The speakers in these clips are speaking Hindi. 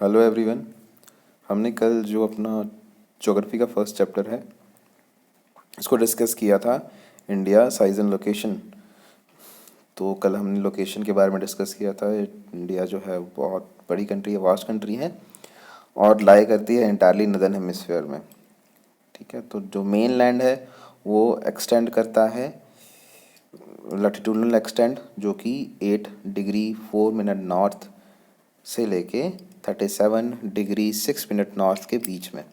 Hello everyone. हमने कल जो अपना ज्योग्राफी का फर्स्ट चैप्टर है इसको डिस्कस किया था, इंडिया साइज एंड लोकेशन। तो कल हमने लोकेशन के बारे में डिस्कस किया था। इंडिया जो है बहुत बड़ी कंट्री है, वास्ट कंट्री है और लाई करती है इंटायरली नदर्न हेमिस्फीयर में। ठीक है, तो जो मेन लैंड है वो एक्सटेंड करता है लैटिट्यूडनल एक्सटेंड, जो कि 8 डिग्री 4 मिनट नॉर्थ से लेके 37 डिग्री 6 मिनट नॉर्थ के बीच में।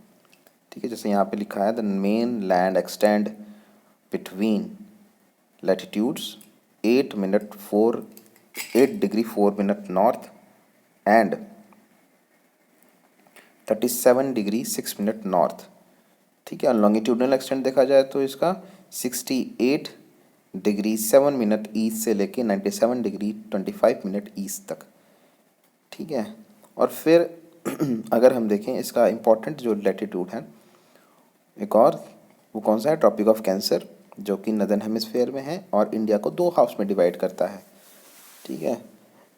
ठीक है, जैसे यहाँ पे लिखा है the main land extend between latitudes 8 degree 4 minute north and 37 degree 6 minute north. ठीक है, और लॉन्गिट्यूडनल एक्सटेंड देखा जाए तो इसका 68 डिग्री 7 मिनट ईस्ट से लेके 97 डिग्री 25 मिनट ईस्ट तक। ठीक है, और फिर अगर हम देखें इसका इम्पोर्टेंट जो लैटिट्यूड है एक और, वो कौन सा है, ट्रॉपिक ऑफ कैंसर, जो कि नदर्न हेमिस्फीयर में है और इंडिया को 2 हाफ्स में डिवाइड करता है। ठीक है,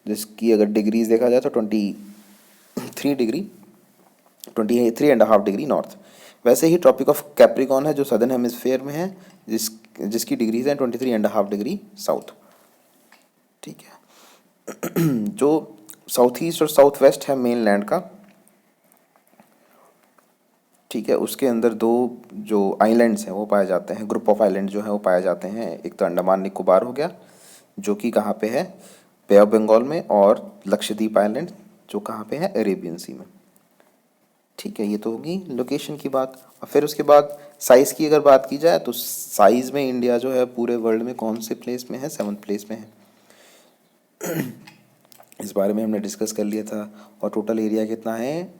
जिसकी अगर डिग्रीज देखा जाए तो 23.5 डिग्री नॉर्थ। वैसे ही ट्रॉपिक ऑफ कैप्रिकॉन है जो सदर्न हेमिस्फीयर में है, जिसकी डिग्रीज हैं 23.5 डिग्री साउथ। ठीक है, जो साउथ ईस्ट और साउथ वेस्ट है मेन लैंड का। ठीक है, उसके अंदर 2 जो आइलैंड्स हैं वो पाए जाते हैं, ग्रुप ऑफ आइलैंड जो है वो पाए जाते हैं। एक तो अंडमान निकोबार हो गया जो कि कहाँ पे है, बे ऑफ बंगाल में, और लक्षद्वीप आइलैंड जो कहाँ पे है, अरेबियन सी में। ठीक है, ये तो होगी लोकेशन की बात। और फिर उसके बाद साइज़ की अगर बात की जाए तो साइज़ में इंडिया जो है पूरे वर्ल्ड में कौन से प्लेस में है, 7th प्लेस में है। इस बारे में हमने डिस्कस कर लिया था। और टोटल एरिया कितना है,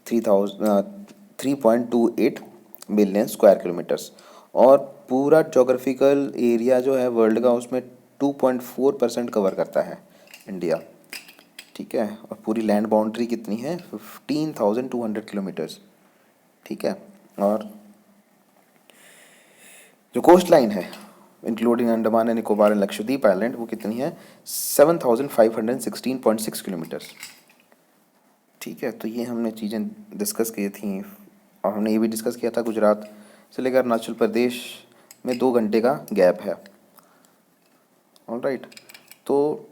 3.28 मिलियन स्क्वायर किलोमीटर्स। और पूरा जोग्राफिकल एरिया जो है वर्ल्ड का उसमें 2.4% कवर करता है इंडिया। ठीक है, और पूरी लैंड बाउंड्री कितनी है, 15,200 किलोमीटर्स। ठीक है, और जो कोस्ट लाइन है including Andaman and Nicobar and Lakshadweep island वो कितनी है, 7,516.6 किलोमीटर्स। ठीक है, तो ये हमने चीज़ें डिस्कस की थी। और हमने ये भी डिस्कस किया था गुजरात से लेकर अरुणाचल प्रदेश में 2 घंटे का गैप है। ऑलराइट, तो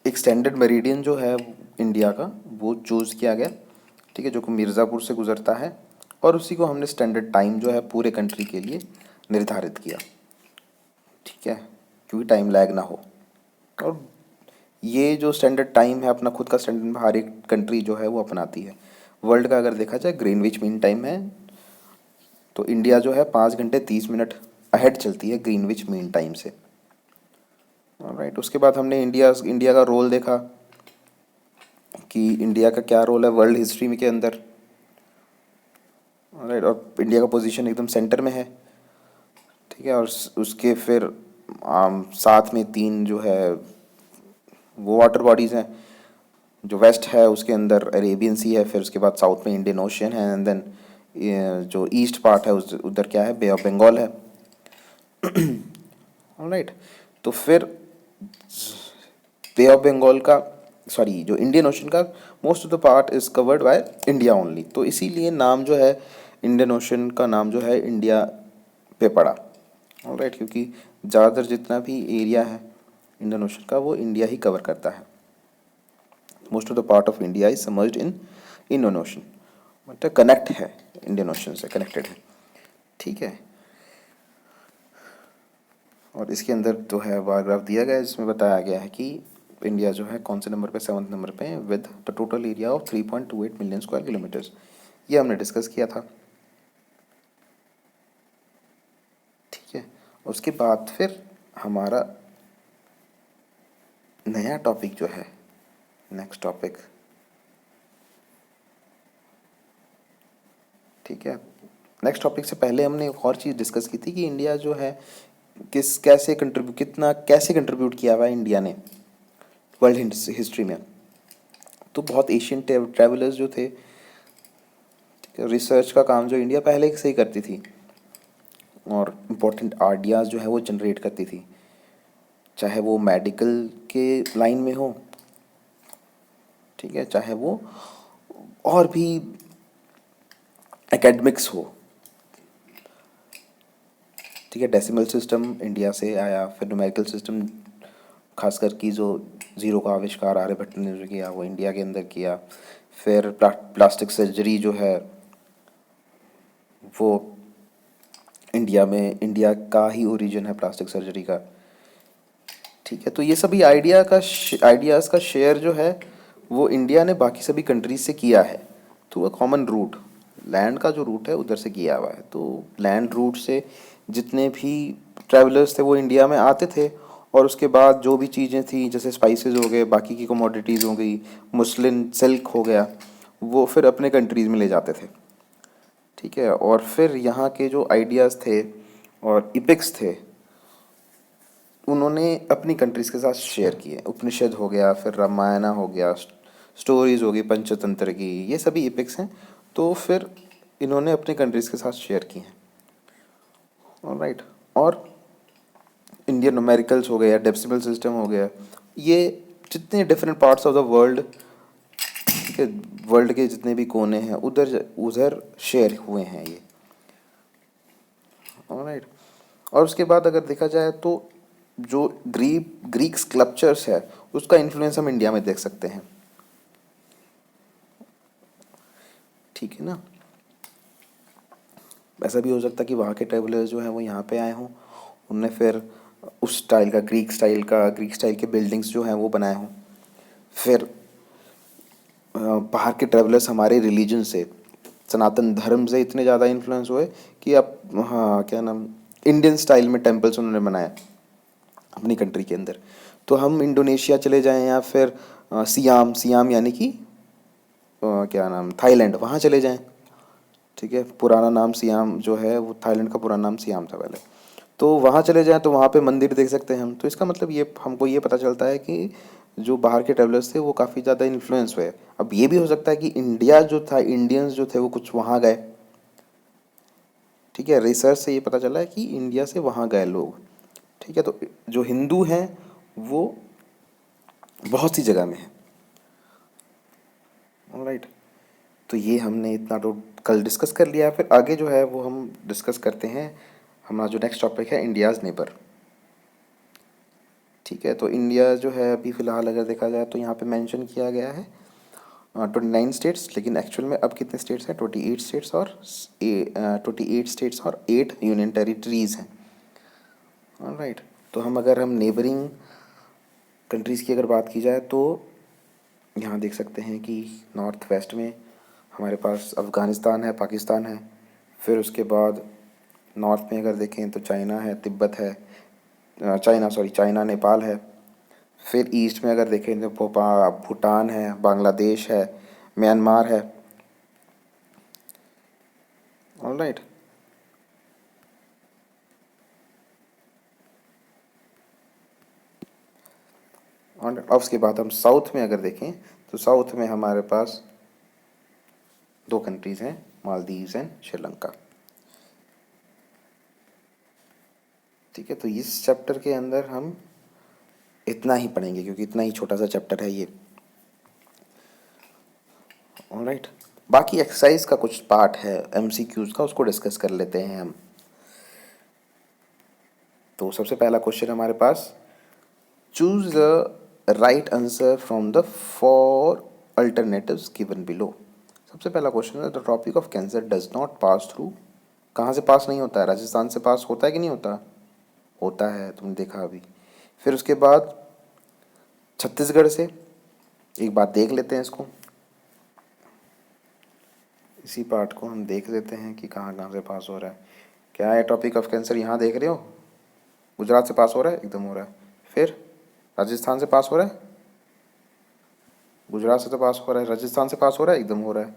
एक्सटेंडेड मेरिडियन जो है इंडिया का वो चूज़ किया गया। ठीक है, जो कि मिर्ज़ापुर से गुजरता है और उसी को हमने स्टैंडर्ड टाइम जो है पूरे कंट्री के लिए निर्धारित किया। ठीक है, क्योंकि टाइम लैग ना हो। और ये जो स्टैंडर्ड टाइम है अपना खुद का स्टैंडर्ड हर एक कंट्री जो है वो अपनाती है। वर्ल्ड का अगर देखा जाए ग्रीनविच मीन टाइम है तो इंडिया जो है 5 घंटे 30 मिनट अहेड चलती है ग्रीनविच मीन टाइम से। राइट, उसके बाद हमने इंडिया का रोल देखा कि इंडिया का क्या रोल है वर्ल्ड हिस्ट्री में के अंदर। राइट, और इंडिया का पोजीशन एकदम सेंटर में है। ठीक है, और उसके फिर साथ में 3 जो है वो वाटर बॉडीज़ हैं। जो वेस्ट है उसके अंदर अरेबियन सी है, फिर उसके बाद साउथ में इंडियन ओशियन है, एंड देन जो ईस्ट पार्ट है उधर क्या है, बे ऑफ बंगाल है। ऑलराइट, तो फिर बे ऑफ बंगाल का, सॉरी, जो इंडियन ओशन का most of the part is covered by India only, तो इसीलिए नाम जो है इंडियन ओशन का नाम जो है इंडिया पे पड़ा। ऑलराइट, क्योंकि ज़्यादातर जितना भी एरिया है इंडियन ओशन का वो इंडिया ही कवर करता है। Most of the part of India is समर्ज्ड in Indian ocean, मतलब कनेक्ट है, इंडियन ओशन से कनेक्टेड है। ठीक है, और इसके अंदर जो है बायोग्राफ दिया गया है जिसमें बताया गया है कि इंडिया जो है कौन से नंबर पे, 7th नंबर पे, with the total area of 3.28 million square kilometres. ये हमने डिस्कस किया था। ठीक है, उसके बाद फिर हमारा नया टॉपिक जो है, नेक्स्ट टॉपिक, ठीक है, नेक्स्ट टॉपिक से पहले हमने एक और चीज़ डिस्कस की थी कि इंडिया जो है कैसे कंट्रीब्यूट किया हुआ है इंडिया ने वर्ल्ड हिस्ट्री में। तो बहुत एशियन ट्रैवलर्स जो थे, रिसर्च का काम जो इंडिया पहले से ही करती थी, और इम्पोर्टेंट आइडियाज़ जो है वो जनरेट करती थी, चाहे वो मेडिकल के लाइन में हो, ठीक है, चाहे वो और भी एकेडमिक्स हो, ठीक है। डेसिमल सिस्टम इंडिया से आया, फिर न्यूमेरिकल सिस्टम खासकर की जो ज़ीरो का आविष्कार आर्यभट्ट ने जो किया वो इंडिया के अंदर किया। फिर प्लास्टिक सर्जरी जो है वो इंडिया में, इंडिया का ही ओरिजिन है प्लास्टिक सर्जरी का, ठीक है। तो ये सभी आइडियाज़ का शेयर जो है वो इंडिया ने बाकी सभी कंट्रीज से किया है through a common route. Land का जो रूट है उधर से किया हुआ है, तो लैंड रूट से जितने भी ट्रैवलर्स थे वो इंडिया में आते थे, और उसके बाद जो भी चीज़ें थी जैसे स्पाइसेस हो गए, बाकी की कमोडिटीज़ हो गई, मुस्लिन सिल्क हो गया, वो फिर अपने कंट्रीज़ में ले जाते थे, ठीक है। और फिर यहाँ के जो आइडियाज़ थे और इपिक्स थे उन्होंने अपनी कंट्रीज़ के साथ शेयर किए। उपनिषद हो गया, फिर रामायण हो गया, स्टोरीज़ हो गई पंचतंत्र की, ये सभी इपिक्स हैं, तो फिर इन्होंने अपनी कंट्रीज़ के साथ शेयर किए हैं। ऑलराइट, और इंडियन न्यूमेरिकल्स हो गया, डेसिमल सिस्टम हो गया, ये जितने different parts of the world, ठीक है, वर्ल्ड के जितने भी कोने हैं उधर उधर शेयर हुए हैं ये। ऑलराइट, और उसके बाद अगर देखा जाए तो जो ग्रीक स्कल्पचर्स है उसका इन्फ्लुएंस हम इंडिया में देख सकते हैं, ठीक है ना। ऐसा भी हो सकता है कि वहाँ के ट्रेवलर्स जो हैं वो यहाँ पे आए हों, उनने फिर उस स्टाइल का, ग्रीक स्टाइल के बिल्डिंग्स जो हैं वो बनाए हों। फिर बाहर के ट्रेवलर्स हमारे रिलीजन से, सनातन धर्म से इतने ज़्यादा इन्फ्लुएंस हुए कि अब, हाँ क्या नाम, इंडियन स्टाइल में टेम्पल्स उन्होंने बनाए अपनी कंट्री के अंदर। तो हम इंडोनेशिया चले जाएं या फिर सियाम सियाम यानी कि क्या नाम, थाईलैंड, वहाँ चले जाएं, ठीक है। पुराना नाम सियाम जो है वो थाईलैंड का पुराना नाम सियाम था पहले। तो वहाँ चले जाएं तो वहाँ पे मंदिर देख सकते हैं हम। तो इसका मतलब ये हमको ये पता चलता है कि जो बाहर के ट्रेवलर्स थे वो काफ़ी ज़्यादा इन्फ्लुएंस हुए। अब ये भी हो सकता है कि इंडिया जो था, इंडियंस जो थे वो कुछ वहाँ गए, ठीक है। रिसर्च से ये पता चला है कि इंडिया से वहाँ गए लोग, ठीक है। तो जो हिंदू हैं वो बहुत सी जगह में है। ऑलराइट, तो ये हमने इतना तो कल डिस्कस कर लिया है। फिर आगे जो है वो हम डिस्कस करते हैं, हमारा जो नेक्स्ट टॉपिक है इंडियाज़ नेबर, ठीक है। तो इंडिया जो है अभी फ़िलहाल अगर देखा जाए तो यहाँ पे मेंशन किया गया है 29 स्टेट्स, लेकिन एक्चुअल में अब कितने स्टेट्स हैं, 28 स्टेट्स और 8 यूनियन टेरिटरीज़ हैं। ऑलराइट, तो अगर हम नेबरिंग कंट्रीज़ की अगर बात की जाए तो यहाँ देख सकते हैं कि नॉर्थ वेस्ट में हमारे पास अफ़गानिस्तान है, पाकिस्तान है। फिर उसके बाद नॉर्थ में अगर देखें तो चाइना है, तिब्बत है, चाइना नेपाल है। फिर ईस्ट में अगर देखें तो भूटान है, बांग्लादेश है, म्यांमार है। ऑलराइट, और उसके बाद हम साउथ में अगर देखें तो साउथ में हमारे पास दो कंट्रीज़ हैं, मालदीव्स एंड श्रीलंका, ठीक है। तो इस चैप्टर के अंदर हम इतना ही पढ़ेंगे क्योंकि इतना ही छोटा सा चैप्टर है ये। ऑलराइट, बाकी एक्सरसाइज का कुछ पार्ट है एमसीक्यूज का, उसको डिस्कस कर लेते हैं हम। तो सबसे पहला क्वेश्चन हमारे पास, choose the right answer from the four alternatives given below. सबसे पहला क्वेश्चन है, the tropic of cancer does not pass through. कहाँ से पास नहीं होता है? राजस्थान से पास होता है कि नहीं होता? होता है, तुमने देखा अभी। फिर उसके बाद छत्तीसगढ़ से, एक बात देख लेते हैं इसको, इसी पार्ट को हम देख लेते हैं कि कहाँ कहाँ से पास हो रहा है। क्या है टॉपिक ऑफ कैंसर, यहाँ देख रहे हो, गुजरात से पास हो रहा है, एकदम हो रहा है। फिर राजस्थान से पास हो रहा है, गुजरात से तो पास हो रहा है, राजस्थान से पास हो रहा है, एकदम हो रहा है।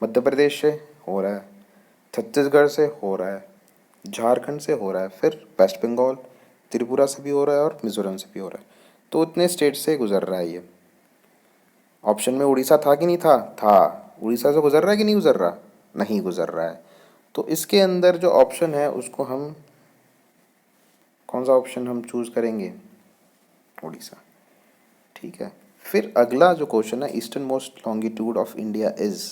मध्य प्रदेश से हो रहा है, छत्तीसगढ़ से हो रहा है, झारखंड से हो रहा है, फिर वेस्ट बंगाल, त्रिपुरा से भी हो रहा है और मिजोरम से भी हो रहा है। तो इतने स्टेट से गुजर रहा है ये। ऑप्शन में उड़ीसा था कि नहीं था? था। उड़ीसा से गुजर रहा है कि नहीं गुजर रहा? नहीं गुजर रहा है। तो इसके अंदर जो ऑप्शन है उसको हम कौन सा ऑप्शन हम चूज़ करेंगे? उड़ीसा। ठीक है, फिर अगला जो क्वेश्चन है, eastern most longitude of India is.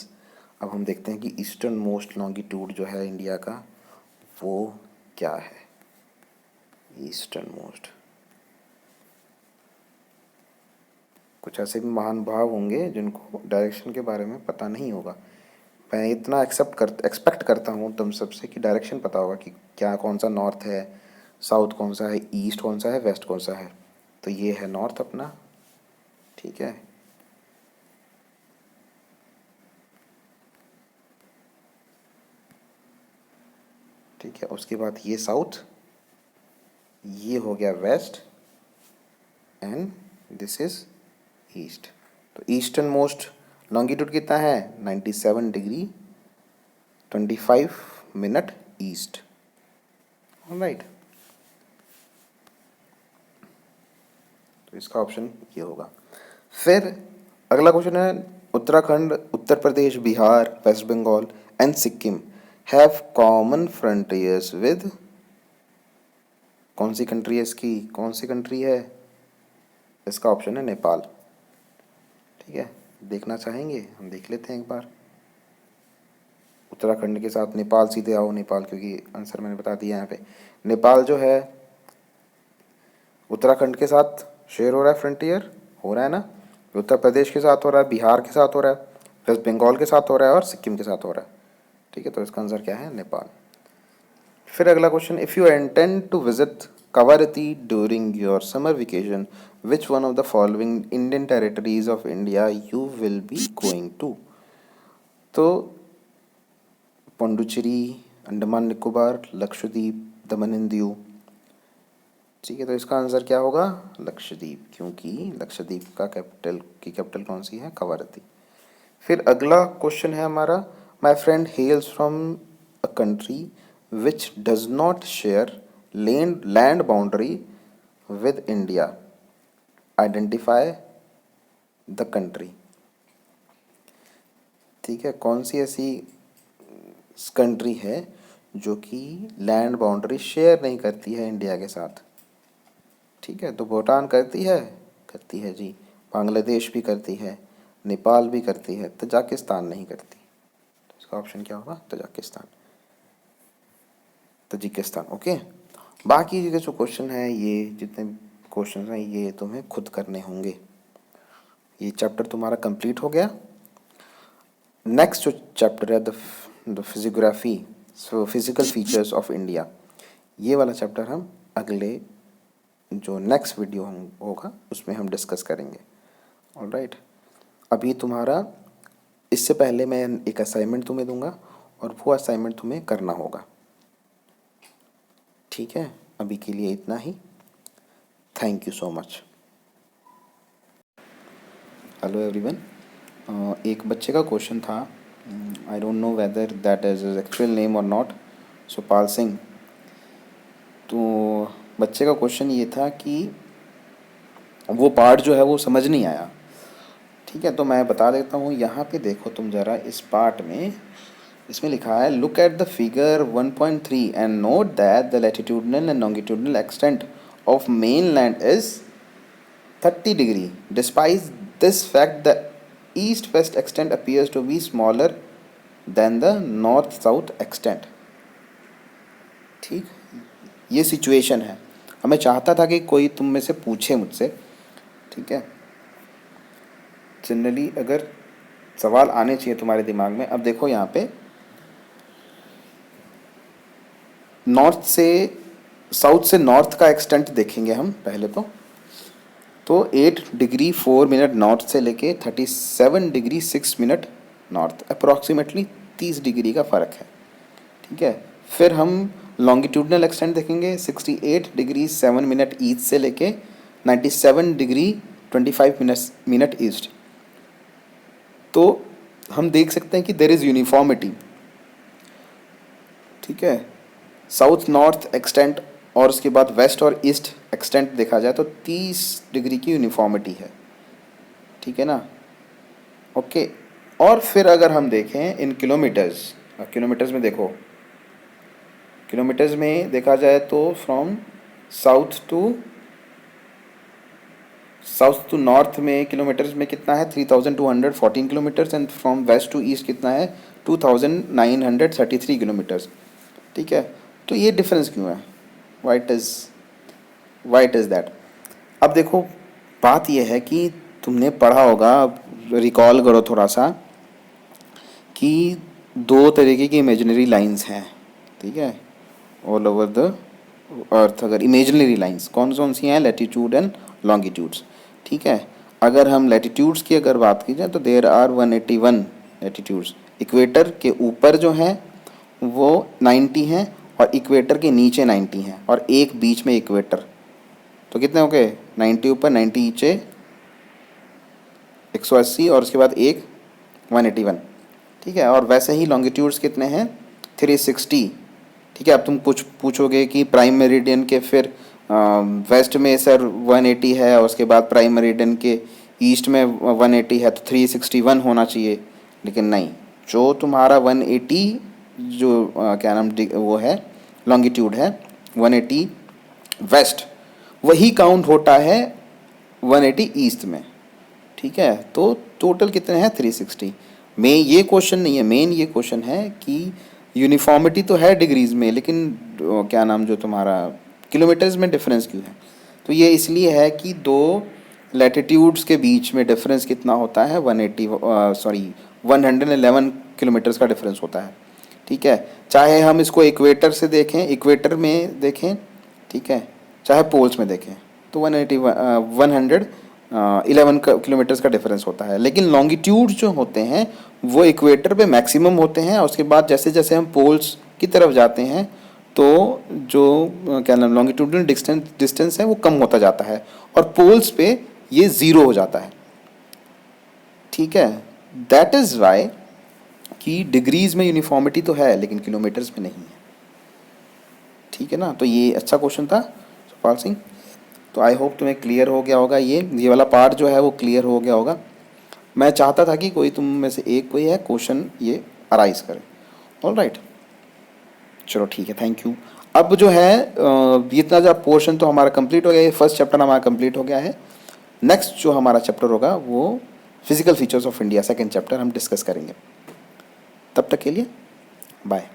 अब हम देखते हैं कि ईस्टर्न मोस्ट लॉन्गिट्यूड जो है इंडिया का वो क्या है। ईस्टर्न मोस्ट, कुछ ऐसे भी महान भाव होंगे जिनको डायरेक्शन के बारे में पता नहीं होगा। मैं इतना एक्सपेक्ट करता हूँ तुम सबसे कि डायरेक्शन पता होगा कि क्या, कौन सा नॉर्थ है, साउथ कौन सा है, ईस्ट कौन सा है, वेस्ट कौन सा है। तो ये है नॉर्थ अपना। ठीक है, ठीक है, उसके बाद ये साउथ, ये हो गया west, and this is east. तो ईस्टर्न मोस्ट लॉन्गिट्यूड कितना है? 97 डिग्री 25 मिनट ईस्ट। राइट, तो इसका ऑप्शन ये होगा। फिर अगला क्वेश्चन है, Uttarakhand, Uttar Pradesh, Bihar, West Bengal and Sikkim have common frontiers with. कौन सी कंट्री है इसकी? कौन सी कंट्री है? इसका ऑप्शन है नेपाल। ठीक है, देखना चाहेंगे? हम देख लेते हैं एक बार। उत्तराखंड के साथ नेपाल, सीधे आओ नेपाल, क्योंकि आंसर मैंने बता दिया यहाँ पे। नेपाल जो है उत्तराखंड के साथ शेयर हो रहा है, फ्रंटियर हो रहा है ना। उत्तर प्रदेश के साथ हो रहा है, बिहार के साथ हो रहा है, वेस्ट बंगाल के साथ हो रहा है और सिक्किम के साथ हो रहा है। ठीक है, तो इसका आंसर क्या है? नेपाल। फिर अगला question, if you intend to visit Kavaratti during your summer vacation, which one of the following Indian territories of India you will be going to. तो पुडुचेरी, अंडमान निकोबार, लक्षद्वीप, दमन एंड दीव। ठीक है, तो इसका आंसर क्या होगा? लक्षद्वीप, क्योंकि लक्षद्वीप का कैपिटल कौन सी है? कवारती। फिर अगला क्वेश्चन है हमारा, my friend हेल्स from a country which does not share land boundary with India, identify the country. ठीक है, कौन सी ऐसी कंट्री है जो कि लैंड बाउंड्री शेयर नहीं करती है इंडिया के साथ? ठीक है, तो भूटान करती है? करती है जी। बांग्लादेश भी करती है, नेपाल भी करती है, तजाकिस्तान नहीं करती। तो इसका ऑप्शन क्या होगा? Tajikistan, Tajikistan. ओके, बाकी के जो क्वेश्चन है, ये जितने क्वेश्चन हैं ये तुम्हें खुद करने होंगे। ये चैप्टर तुम्हारा कंप्लीट हो गया। नेक्स्ट जो चैप्टर है the physiography, physical features of India, ये वाला चैप्टर हम अगले जो नेक्स्ट वीडियो होगा उसमें हम डिस्कस करेंगे। ऑलराइट, अभी तुम्हारा, इससे पहले मैं एक असाइनमेंट तुम्हें दूंगा और वो असाइनमेंट तुम्हें करना होगा। ठीक है, अभी के लिए इतना ही। Thank you so much. Hello everyone, एक बच्चे का क्वेश्चन था, I don't know whether that is his actual name और नॉट, सुपाल सिंह। तो बच्चे का क्वेश्चन ये था कि वो पार्ट जो है वो समझ नहीं आया। ठीक है, तो मैं बता देता हूँ। यहाँ पे देखो तुम ज़रा, इस पार्ट में इसमें लिखा है, look at the figure 1.3 and note that the latitudinal and longitudinal extent of main land is 30 degree. Despite this fact the east west extent appears to be smaller than the north south extent. ठीक, ये सिचुएशन है। अब मैं चाहता था कि कोई तुम में से पूछे मुझसे। ठीक है, जनरली अगर सवाल आने चाहिए तुम्हारे दिमाग में। अब देखो यहाँ पे नॉर्थ से, साउथ से नॉर्थ का एक्सटेंट देखेंगे हम पहले तो 8 डिग्री 4 मिनट नॉर्थ से लेके 37 degree 6 minute north, approximately 30 degree का फ़र्क है। ठीक है, फिर हम लॉन्गिट्यूडनल एक्सटेंट देखेंगे 68 डिग्री 7 मिनट ईस्ट से लेके 97 डिग्री 25 मिनट ईस्ट। तो हम देख सकते हैं कि देर इज़ यूनिफॉर्मिटी। ठीक है, साउथ नॉर्थ एक्सटेंट और उसके बाद वेस्ट और ईस्ट एक्सटेंट देखा जाए तो 30 डिग्री की यूनिफॉर्मिटी है। ठीक है ना? ओके, और फिर अगर हम देखें इन किलोमीटर्स, किलोमीटर्स में देखो किलोमीटर्स में देखा जाए तो फ्रॉम साउथ टू नॉर्थ में किलोमीटर्स में कितना है 3214 kilometres, and from west to east कितना है 2933 किलोमीटर्स। ठीक है, तो ये डिफरेंस क्यों है, वाइट इज़ दैट। अब देखो बात ये है कि तुमने पढ़ा होगा, रिकॉल करो थोड़ा सा, कि दो तरीके की इमेजिनरी लाइंस हैं, ठीक है, ऑल ओवर द अर्थ। अगर इमेजिनरी लाइंस कौन कौन सी हैं, लैटिट्यूड एंड लॉन्गिट्यूड्स। ठीक है, अगर हम लैटिट्यूड्स की अगर बात की जाए तो देर आर 181 लैटिट्यूड्स। इक्वेटर के ऊपर जो हैं वो 90 हैं, और इक्वेटर के नीचे 90 हैं, और एक बीच में इक्वेटर। तो कितने हो गए, 90 ऊपर 90 नीचे 180, और उसके बाद एक 181। ठीक है, और वैसे ही लॉन्गिट्यूड्स कितने हैं 360। ठीक है, अब तुम कुछ पूछोगे कि प्राइम मेरिडियन के फिर वेस्ट में सर 180 है, और उसके बाद प्राइम मेरिडियन के ईस्ट में 180 है, तो 361 होना चाहिए। लेकिन नहीं, जो तुम्हारा 180 जो क्या नाम वो है लॉन्गिट्यूड है 180 वेस्ट, वही काउंट होता है 180 ईस्ट में। ठीक है, तो टोटल कितने हैं 360। में ये क्वेश्चन नहीं है, मेन ये क्वेश्चन है कि यूनिफॉर्मिटी तो है डिग्रीज में, लेकिन क्या नाम जो तुम्हारा किलोमीटर्स में डिफरेंस क्यों है। तो ये इसलिए है कि दो लैटिट्यूड्स के बीच में डिफरेंस कितना होता है 111 किलोमीटर्स का डिफरेंस होता है। ठीक है, चाहे हम इसको इक्वेटर से देखें, इक्वेटर में देखें, ठीक है, चाहे पोल्स में देखें, तो 111 किलोमीटर्स का डिफरेंस होता है। लेकिन लॉन्गिट्यूड जो होते हैं वो इक्वेटर पे मैक्सिमम होते हैं, और उसके बाद जैसे जैसे हम पोल्स की तरफ जाते हैं तो जो क्या नाम लॉन्गिट्यूडनल डिस्टेंस है वो कम होता जाता है, और पोल्स पे ये ज़ीरो हो जाता है। ठीक है, दैट इज़ वाई कि डिग्रीज में यूनिफॉर्मिटी तो है लेकिन किलोमीटर्स में नहीं है। ठीक है ना, तो ये अच्छा क्वेश्चन था सुखपाल सिंह। तो आई होप तुम्हें क्लियर हो गया होगा, ये वाला पार्ट जो है वो क्लियर हो गया होगा। मैं चाहता था कि कोई तुम में से एक कोई है क्वेश्चन ये अराइज करे। ऑल राइट, चलो ठीक है, थैंक यू। अब जो है इतना जो पोर्शन तो हमारा कंप्लीट हो गया, ये फर्स्ट चैप्टर हमारा कंप्लीट हो गया है। नेक्स्ट जो हमारा चैप्टर होगा वो physical features of India, second chapter हम डिस्कस करेंगे। तब तक के लिए बाय।